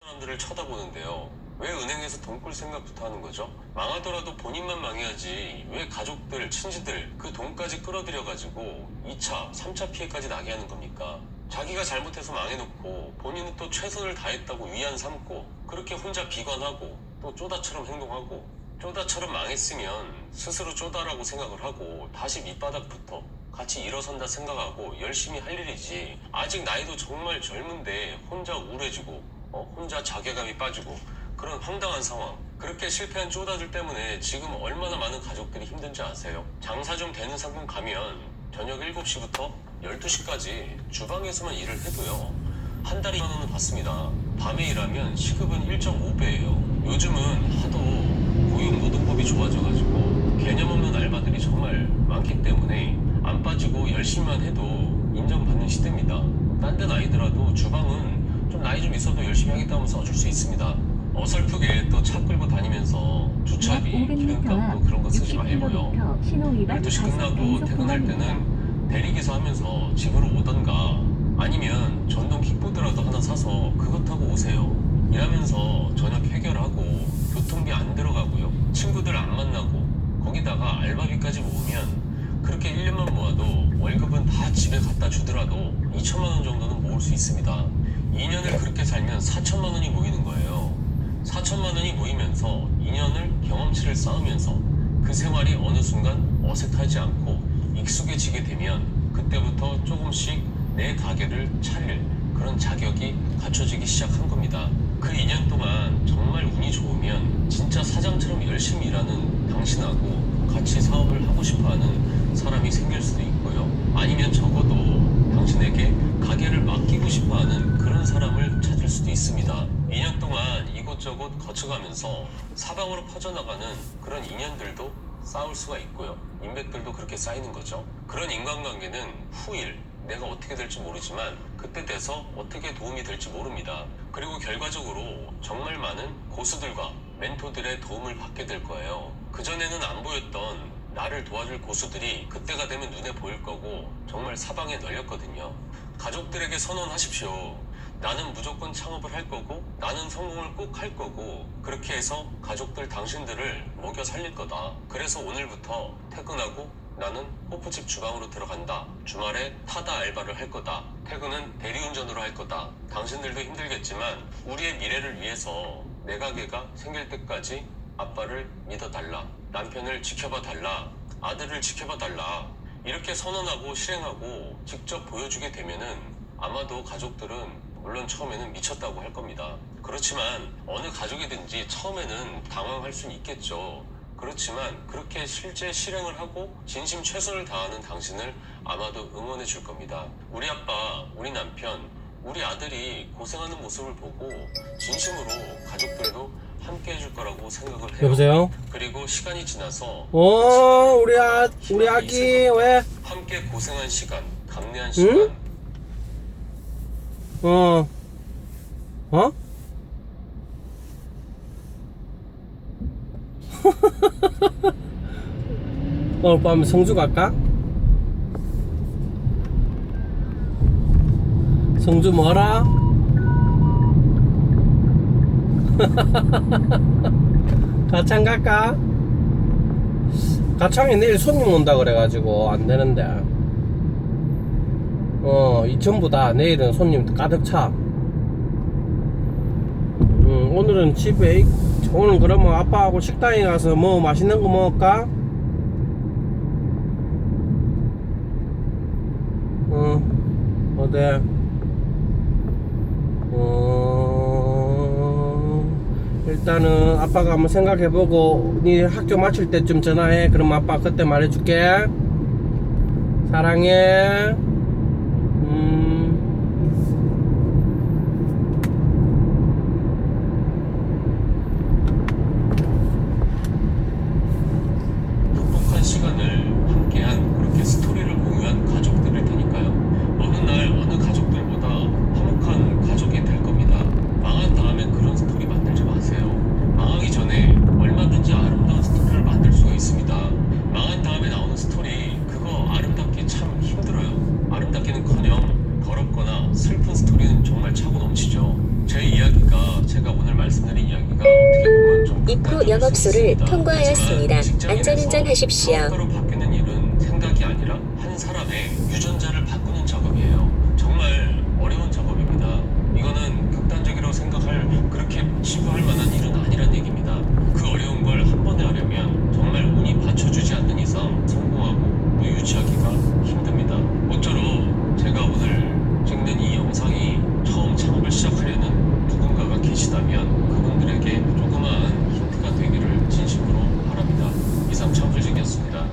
사람들을 쳐다보는데요. 왜 은행에서 돈 꿀 생각부터 하는 거죠? 망하더라도 본인만 망해야지 왜 가족들, 친지들 그 돈까지 끌어들여가지고 2차, 3차 피해까지 나게 하는 겁니까? 자기가 잘못해서 망해놓고 본인은 또 최선을 다했다고 위안 삼고 그렇게 혼자 비관하고 또 쪼다처럼 행동하고 쪼다처럼 망했으면 스스로 쪼다라고 생각을 하고 다시 밑바닥부터 같이 일어선다 생각하고 열심히 할 일이지. 아직 나이도 정말 젊은데 혼자 우울해지고 혼자 자괴감이 빠지고 그런 황당한 상황. 그렇게 실패한 쪼다들 때문에 지금 얼마나 많은 가족들이 힘든지 아세요? 장사 좀 되는 상품 가면 저녁 7시부터 12시까지 주방에서만 일을 해도요 한 달에 2만 원은 받습니다. 밤에 일하면 시급은 1.5배예요. 요즘은 하도 고용노동법이 좋아져가지고 개념 없는 알바들이 정말 많기 때문에 안 빠지고 열심히만 해도 인정받는 시대입니다. 딴 데는 아니더라도 주방은 좀 나이 좀 있어도 열심히 하겠다면 써줄 수 있습니다. 어설프게 또 차 끌고 다니면서 주차비, 기름값도 그런 거 쓰지 말고요. 12시 끝나고 퇴근할 때는 대리기사 하면서 집으로 오던가 아니면 전동 킥보드라도 하나 사서 그것 타고 오세요. 일하면서 저녁 해결하고 교통비 안 들어가고요. 친구들 안 만나고 거기다가 알바비까지 모으면 그렇게 1년만 모아도 월급은 다 집에 갖다 주더라도 2천만 원 정도는 모을 수 있습니다. 2년을 그렇게 살면 4천만 원이 모이는 거예요. 4천만 원이 모이면서 2년을 경험치를 쌓으면서 그 생활이 어느 순간 어색하지 않고 익숙해지게 되면 그때부터 조금씩 내 가게를 차릴 그런 자격이 갖춰지기 시작한 겁니다. 그 2년 동안 정말 운이 좋으면 진짜 사장처럼 열심히 일하는 당신하고 같이 사업을 하고 싶어하는 사람이 생길 수도 있고요. 아니면 적어도 당신에게 가게를 맡기고 싶어하는 그런 사람을 찾을 수도 있습니다. 2년 동안 이곳저곳 거쳐가면서 사방으로 퍼져나가는 그런 인연들도 쌓을 수가 있고요. 인맥들도 그렇게 쌓이는 거죠. 그런 인간관계는 후일 내가 어떻게 될지 모르지만 그때 돼서 어떻게 도움이 될지 모릅니다. 그리고 결과적으로 정말 많은 고수들과 멘토들의 도움을 받게 될 거예요. 그전에는 안 보였던 나를 도와줄 고수들이 그때가 되면 눈에 보일 거고 정말 사방에 널렸거든요. 가족들에게 선언하십시오. 나는 무조건 창업을 할 거고 나는 성공을 꼭 할 거고 그렇게 해서 가족들 당신들을 먹여 살릴 거다. 그래서 오늘부터 퇴근하고 나는 호프집 주방으로 들어간다. 주말에 타다 알바를 할 거다. 퇴근은 대리운전으로 할 거다. 당신들도 힘들겠지만 우리의 미래를 위해서 내 가게가 생길 때까지 아빠를 믿어달라. 남편을 지켜봐 달라. 아들을 지켜봐 달라. 이렇게 선언하고 실행하고 직접 보여주게 되면은 아마도 가족들은 물론 처음에는 미쳤다고 할 겁니다. 그렇지만 어느 가족이든지 처음에는 당황할 수는 있겠죠. 그렇지만 그렇게 실제 실행을 하고 진심 최선을 다하는 당신을 아마도 응원해 줄 겁니다. 우리 아빠, 우리 남편, 우리 아들이 고생하는 모습을 보고 진심으로 가족들도 함께 해줄 거라고 생각을 해요. 여보세요? 그리고 시간이 지나서 우리 아기 왜? 함께 고생한 시간, 감내한 시간. 어? 오늘 밤에 성주 갈까? 성주 뭐라? 가창 갈까? 가창에 내일 손님 온다 그래가지고 안 되는데. 이천보다 내일은 손님 가득 차. 오늘은 집에 오늘 그러면 아빠하고 식당에 가서 뭐 맛있는 거 먹을까? 어디? 일단은 아빠가 한번 생각해보고 네 학교 마칠 때쯤 전화해. 그럼 아빠 그때 말해줄게. 사랑해. 행복한 시간을 함께한 그렇게 스토리를 공유한 가족들일 테니까요. 어느 날 어느 가족들보다 화목한 가족이 될 겁니다. 망한 다음에 그런 스토리 만들지 마세요. 망하기 전에 얼마든지 아름다운 스토리를 만들 수가 있습니다. 망한 다음에 나오는 스토리 그거 아름답기 참 힘들어요. 제가 오늘 말씀드린 이야기가 어떻게 보면 좀 입구 극단적일 수 영업소를 있습니다. 통과하였습니다. 하지만 직장인에서 안전운전하십시오. 사업가로 바뀌는 일은 생각이 아니라 한 사람의 유전자를 바꾸는 작업이에요. 정말 어려운 작업입니다. 이거는 극단적이라고 생각할 그렇게 시도할 만한 일은 아니란 얘기입니다. 그 어려운 걸 한 번에 하려면 정말 운이 받쳐주지 않는 이상 성공하고 또 유지하기가 힘듭니다. 모쪼록 제가 오늘 찍는 이 영상이 처음 창업을 시작하려는 누군가가 계시다면 그분들에게 조그마한 힌트가 되기를 진심으로 바랍니다. 이상 창술직이었습니다.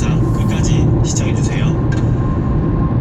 영상 끝까지 시청해주세요.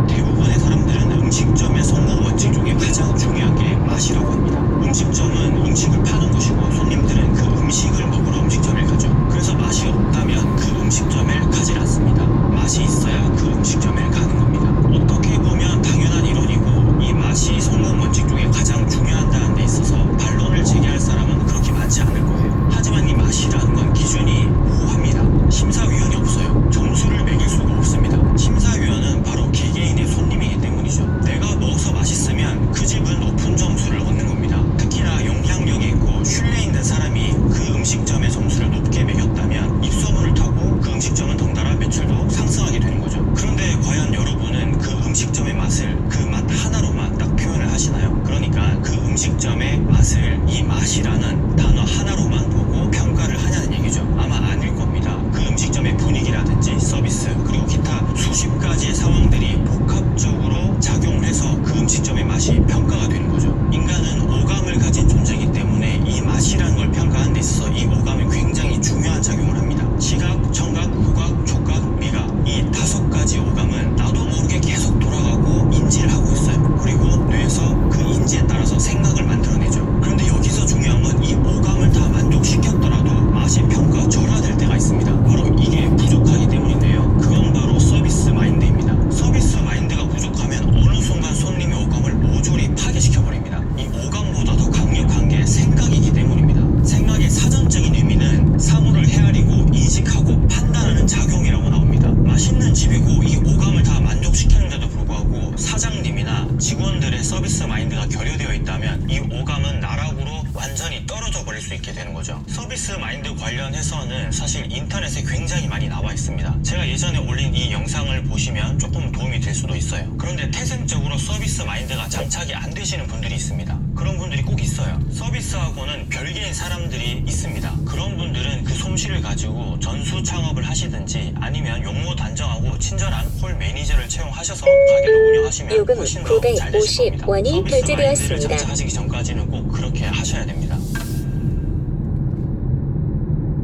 대부분의 사람들은 음식점의 성공 원칙 중에 가장 중요한 게 맛이라고 합니다. 음식점은 음식을 파는 곳이고 손님들은 그 음식을 먹으러 음식점에 가죠. 그래서 맛이 없다면 그 음식점에 가질 않습니다. 맛이 있어야 그 음식점에 가는 겁니다. 어떻게 보면 당연한 이론이고 이 맛이 성공 원칙 중에 가장 중요하다는 데 있어서 반론을 제기할 사람은 그렇게 많지 않을 거예요. 하지만 이 맛이라는 건 기준이 모호합니다. 심사위원이 없어요. 점수를 매길 수가 없습니다. 심사위원은 바로 개개인의 손님이기 때문이죠. 내가 먹어서 맛있으면 그 집은 높은 점수를 얻는 겁니다. 특히나 영향력이 있고 신뢰 있는 사람이 그 음식점의 점수를 높게 매겼다면 입소문을 타고 그 음식점은 덩달아 매출도 상승하게 되는 거죠. 그런데 과연 여러분은 그 음식점의 맛을 그 맛 하나로만 딱 표현을 하시나요? 그러니까 그 음식점의 맛을 이 맛이라는 단어 하나로만 보고 평가를 하냐는 얘기죠. 아마 아닐 겁니다. 그 음식점의 분위기라든지 서비스 그리고 기타 수십 가지의 상황들이 복합적으로 작용을 해서 그 음식점의 맛이 평가가 되는 거죠. 인간은 오감을 가진 존재이기 때문에 이 맛이라는 걸 평가하는 데 있어서 이 오감이 굉장히 중요한 작용을 합니다. 시각, 청각, 후각, 촉각, 미각 이 5가지 오감은 나도 모르게 계속 돌아가고 인지를 하고 있어요. 그리고 뇌에서 그 인지에 따라서 생각을 만들어내죠. 그런데 여기서 중요한 건 이 오감을 다 만족시켰더라도 맛이 평가가 절하될 때가 있습니다. 바로 이게 부족하기 때문인데요. 그건 바로 서비스 마인드입니다. 서비스 마인드가 부족하면 어느 순간 손님의 오감을 모조리 파괴시켜버립니다. 이 오감보다 더 강력한 게 생각이기 때문입니다. 생각의 사전적인 의미는 사물을 헤아리고 인식하고 판단하는 작용이라고 나옵니다. 맛있는 집이고 이 오감을 다 만족시키는데도 불구하고 사장님이나 직원들의 서비스 마인드가 결여되어 있다면 이 오감은 나락으로 완전히 떨어져 버릴 수 있게 되는 거죠. 서비스 마인드 관련해서는 사실 인터넷에 굉장히 많이 나와 있습니다. 제가 예전에 올린 이 영상을 보시면 조금 도움이 될 수도 있어요. 그런데 태생적으로 서비스 마인드가 장착이 안 되시는 분들이 있습니다. 그런 분들이 꼭 있어요. 서비스하고는 별개인 사람들이 있습니다. 그런 분들은 그 솜씨를 가지고 전수 창업을 하시든지 아니면 용모 단정하고 친절한 홀 매니저를 채용하셔서 가게를 운영하시면 요금 훨씬 더 잘 되실 겁니다. 950원이 서비스 마인드를 결제되었습니다. 장착하시기 전까지는 꼭 그렇게 하셔야 됩니다.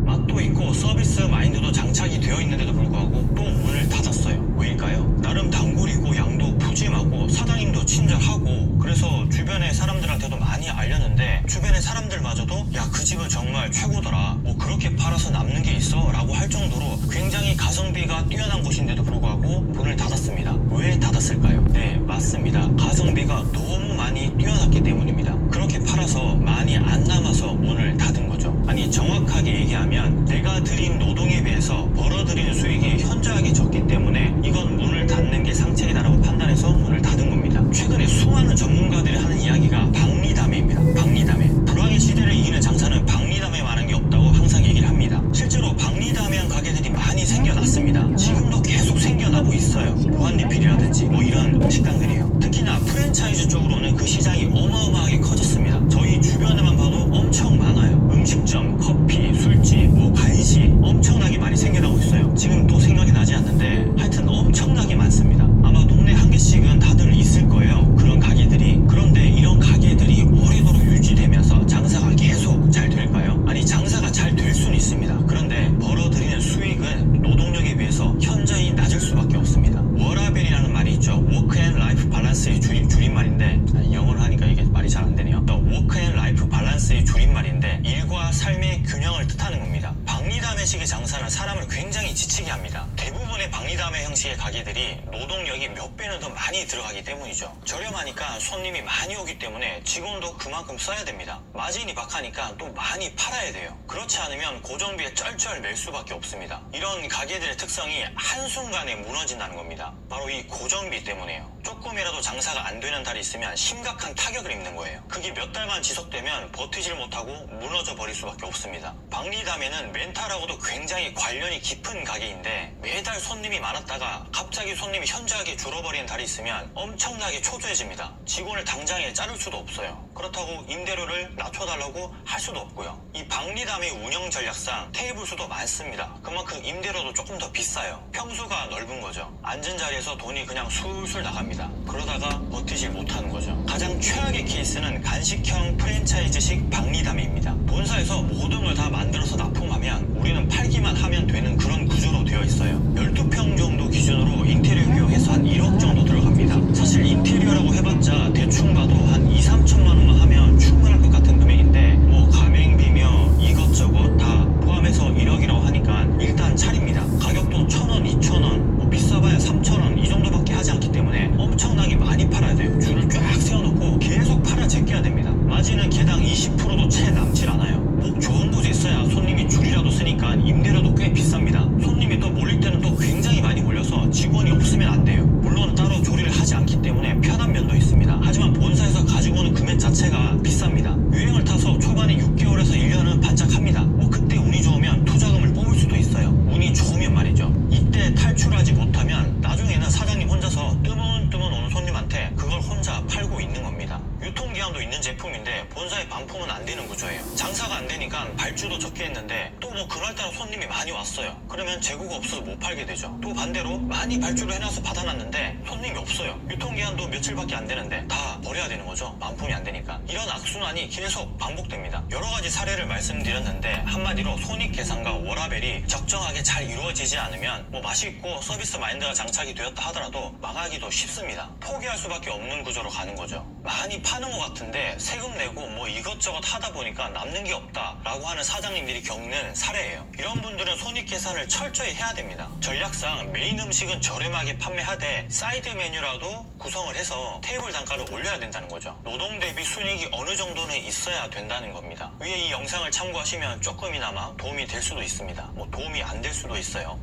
맛도 있고 서비스 마인드도 장착이 되어 있는데도 불구하고 또 문을 닫았어요. 왜일까요? 나름 단골이고 양도 푸짐하고 사장님도 친절하고 그래서 주변의 사람들한테도 많이 알렸는데 주변의 사람들마저도 야, 그 집은 정말 최고더라. 뭐 그렇게 팔아서 남는 게 있어? 라고 할 정도로 굉장히 가성비가 뛰어난 곳인데도 불구하고 문을 닫았습니다. 왜 닫았을까요? 네, 맞습니다. 가성비가 너무 많이 뛰어났기 때문입니다. 그렇게 팔아서 많이 안 남아서 문을 닫은 거죠. 아니 정확하게 얘기하면 내가 들인 노동에 비해서 벌어들이는 수익이 현저하게 적기 때문에 이건 문을 닫는 게 상책이다라고 판단해서 문을 닫은 겁니다. 최근에 수많은 전문가들이 하는 이야기가 박리담회입니다. 박리담회. 불황의 시대를 이기는 장사는 박리담회만한 게 없다고 항상 얘기를 합니다. 실제로 박리담회한 가게들이 많이 생겨났습니다. 지금도 계속 생겨나고 있어요. 무한리필이라든지 뭐 이런 식당들이에요. 특히나 프랜차이즈 쪽으로는 그 시장이 어마어마하게 커졌습니다. 저희 주변에만 봐도 엄청 많아요. 음식점, 커피, 술집, 뭐 간식 엄청나게 많이 생겨나고 있어요. 지금 또 생각이 나지 않는데 하여튼 엄청나게 많습니다. 아마 동네 한 개씩은 다들 있을 거예요. 그런 가게들이. 그런데 이런 가게들이 오래도록 유지되면서 장사가 계속 잘 될까요? 아니 장사가 잘 될 수는 있습니다. 그런데 벌어들이는 수익은 노동력에 비해서 현저히 낮을 수밖에 없습니다. 워라벨이라는 말이 있죠. 워크 앤 라이프 밸런스의 줄임말인데 영어를 하니까 이게 말이 잘 안 되네요. 워크 앤 라이프 밸런스의 줄임말인데 일과 삶의 균형을 뜻하는 겁니다. 박리담회식의 장사는 사람을 굉장히 지치게 합니다. 대부분의 박리담회 형식의 가게들이 노동력이 몇 배는 더 많이 들어가기 때문이죠. 저렴하니까 손님이 많이 오기 때문에 직원도 그만큼 써야 됩니다. 마진이 박하니까 또 많이 팔아야 돼요. 그렇지 않으면 고정비에 쩔쩔 맬 수밖에 없습니다. 이런 가게들의 특성이 한순간에 무너진다는 겁니다. 바로 이 고정비 때문에요. 조금이라도 장사가 안 되는 달이 있으면 심각한 타격을 입는 거예요. 그게 몇 달만 지속되면 버티질 못하고 무너져 버릴 수밖에 없습니다. 박리담회는 멘탈하고도 굉장히 관련이 깊은 가게인데 매달 손님이 많았다가 갑자기 손님이 현저하게 줄어버리는 달이 있으면 엄청나게 초조해집니다. 직원을 당장에 자를 수도 없어요. 그렇다고 임대료를 낮춰달라고 할 수도 없고요. 이 박리담의 운영 전략상 테이블 수도 많습니다. 그만큼 임대료도 조금 더 비싸요. 평수가 넓은 거죠. 앉은 자리에서 돈이 그냥 술술 나갑니다. 그러다가 버티질 못하는 거죠. 가장 최악의 케이스는 간식형 프랜차이즈식 박리담입니다. 본사에서 모든 걸 다 만들어서 납품하면 우리는 팔기만 하면 되는 그런 구조로 되어 있어요. 12평 정도 기준으로 인테리어 비용해서 한 1억 정도 들어갑니다. 사실 인테리어라고 해봤자 대충 봐도 한 2, 3천만 원만 하면 충분할 것 같은 금액인데 뭐 가맹비며 이것저것 다 포함해서 1억이라고 하니까 일단 차립니다. 가격도 1,000원, 2,000원, 뭐 비싸봐야 3,000원 이 정도밖에 하지 않기 때문에 엄청나게 많이 팔아야 돼요. 줄을 쫙 세워놓고 계속 팔아 제껴야 됩니다. 마진은 개당 20%도 채 남질 않아요. 뭐 좋은 곳에 있어야 손님이 줄이라도 쓰니까 임대료도 꽤 비쌉니다. 손님이 또 몰릴 때는 또 굉장히 많이 몰려서 직원이 없으면 안 돼요. 물론 따로 조리를 하지 않기 때문에 편한 면도 있습니다. 하지만 본사에서 가지고 오는 금액 자체가 비쌉니다. 유행을 타서 초반에 6개월에서 1년은 반짝합니다. 뭐 그때 운이 좋으면 투자금을 뽑을 수도 있어요. 운이 좋으면 말이죠. 이때 탈출하지 못하면 나중에는 사장님 혼자서 뜨문뜨문 오는 손님한테 그걸 혼자 팔고 있는 겁니다. 유통기한도 있는 제품인데 본사에 반품은 안 되는 구조예요. 장사가 안 되니까 발주도 적게 했는데 또 뭐 그날따라 손님이 많이 왔어요. 그러면 재고가 없어서 못 팔게 되죠. 또 반대로 많이 발주를 해놔서 받아놨는데 손님이 없어요. 유통기한도 며칠밖에 안 되는데 다 버려야 되는 거죠. 반품이 안 되니까. 이런 악순환이 계속 반복됩니다. 여러 가지 사례를 말씀드렸는데 한마디로 손익계산과 워라밸이 적정하게 잘 이루어지지 않으면 뭐 맛있고 서비스 마인드가 장착이 되었다 하더라도 망하기도 쉽습니다. 포기할 수밖에 없는 구조로 가는 거죠. 많이 파는 것 같은데 세금 내고 뭐 이것저것 하다 보니까 남는 게 없다라고 하는 사장님들이 겪는 사례예요. 이런 분들은 손익계산을 철저히 해야 됩니다. 전략상 메인 음식은 저렴하게 판매하되 사이드 메뉴라도 구성을 해서 테이블 단가를 올려야 된다는 거죠. 노동 대비 순이익이 어느 정도는 있어야 된다는 겁니다. 위에 이 영상을 참고하시면 조금이나마 도움이 될 수도 있습니다. 뭐 도움이 안 될 수도 있어요.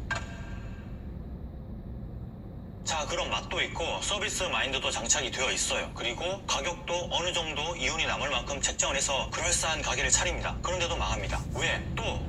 자, 그럼 맛도 있고 서비스 마인드도 장착이 되어 있어요. 그리고 가격도 어느 정도 이윤이 남을 만큼 책정을 해서 그럴싸한 가게를 차립니다. 그런데도 망합니다.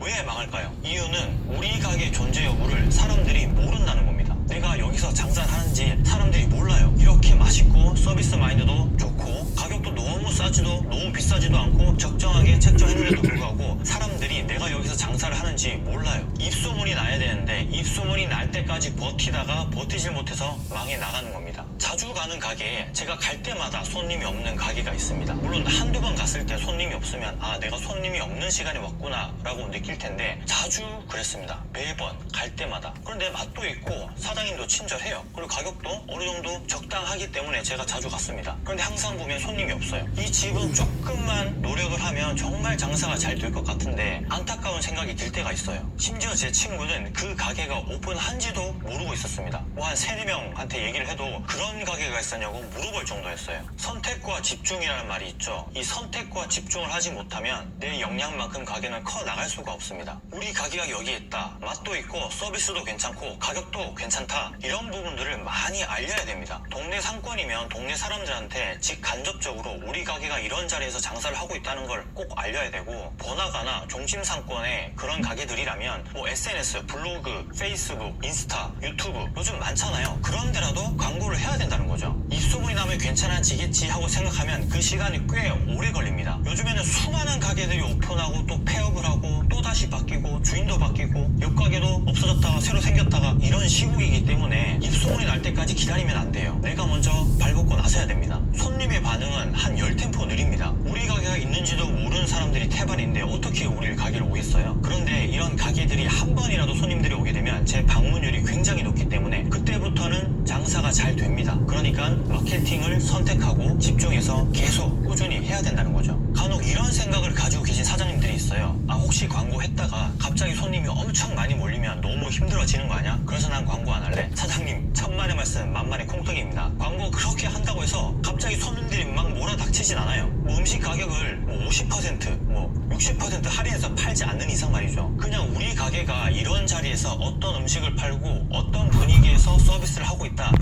왜 망할까요? 이유는 우리 가게 존재 여부를 사람들이 모른다는 겁니다. 내가 여기서 장사를 하는지 사람들이 몰라요. 이렇게 맛있고 서비스 마인드도 좋고 가격도 너무 싸지도 너무 비싸지도 않고 적정하게 책정했는데도 불구하고 사람들이 내가 여기서 장사를 하는지 몰라요. 입소문이 나야 되는데 입소문이 날 때까지 버티다가 버티질 못해서 망해 나가는 겁니다. 자주 가는 가게에 제가 갈 때마다 손님이 없는 가게가 있습니다. 물론 한두 번 갔을 때 손님이 없으면 아, 내가 손님이 없는 시간에 왔구나 라고 느낄 텐데 자주 그랬습니다. 매번 갈 때마다. 그런데 맛도 있고 사장님도 친절해요. 그리고 가격도 어느 정도 적당하기 때문에 제가 자주 갔습니다. 그런데 항상 보면 손님이 없어요. 이 집은 조금만 노력을 하면 정말 장사가 잘 될 것 같은데 안타까운 생각이 들 때가 있어요. 심지어 제 친구는 그 가게가 오픈한지도 모르고 있었습니다. 뭐 한 3-4명한테 얘기를 해도 그런 가게가 있었냐고 물어볼 정도였어요. 선택과 집중이라는 말이 있죠. 이 선택과 집중을 하지 못하면 내 역량만큼 가게는 커 나갈 수가 없습니다. 우리 가게가 여기에 있다. 맛도 있고 서비스도 괜찮고 가격도 괜찮다. 이런 부분들을 많이 알려야 됩니다. 동네 상권이면 동네 사람들한테 직간접적으로 우리 가게가 이런 자리에서 장사를 하고 있다는 걸 꼭 알려야 되고 번화가나 중심 상권에 그런 가게들이라면 뭐 SNS, 블로그, 페이스북, 인스타, 유튜브 요즘 많잖아요. 그런 데라도 광고를 해야 된다는 거죠. 입소문이 나면 괜찮아지겠지 하고 생각하면 그 시간이 꽤 오래 걸립니다. 요즘에는 수많은 가게들이 오픈하고 또 폐업을 하고 또 다시 바뀌고 주인도 바뀌고 옆 가게도 없어졌다가 새로 생겼다가 이런 시국이기 때문에 입소문이 날 때까지 기다리면 안 돼요. 내가 먼저 발벗고 나서야 됩니다. 손님의 반응은 한 10템포 느립니다. 우리 가게가 있는지도 모르는 사람들이 태반인데 어떻게 우리 가게를 오겠어요? 그런데 이런 가게들이 한 번이라도 손님들이 오게 되면 제 방문율이 굉장히 높기 때문에 그때부터는 장사가 잘 됩니다. 그러니까 마케팅을 선택하고 집중해서 계속 꾸준히 해야 된다는 거죠. 간혹 이런 생각을 가지고 계신 사장님들이 있어요. 아, 혹시 광고했다가 갑자기 손님이 엄청 많이 몰리면 너무 힘들어지는 거 아니야? 그래서 난 광고 안 할래. 사장님, 천만의 말씀 만만의 콩떡입니다. 광고 그렇게 한다고 해서 갑자기 손님들이 막 몰아닥치진 않아요. 뭐 음식 가격을 뭐 50%, 60% 할인해서 팔지 않는 이상 말이죠. 그냥 우리 가게가 이런 자리에서 어떤 음식을 팔고 어떤 분위기에서 서비스를 하고 있다라는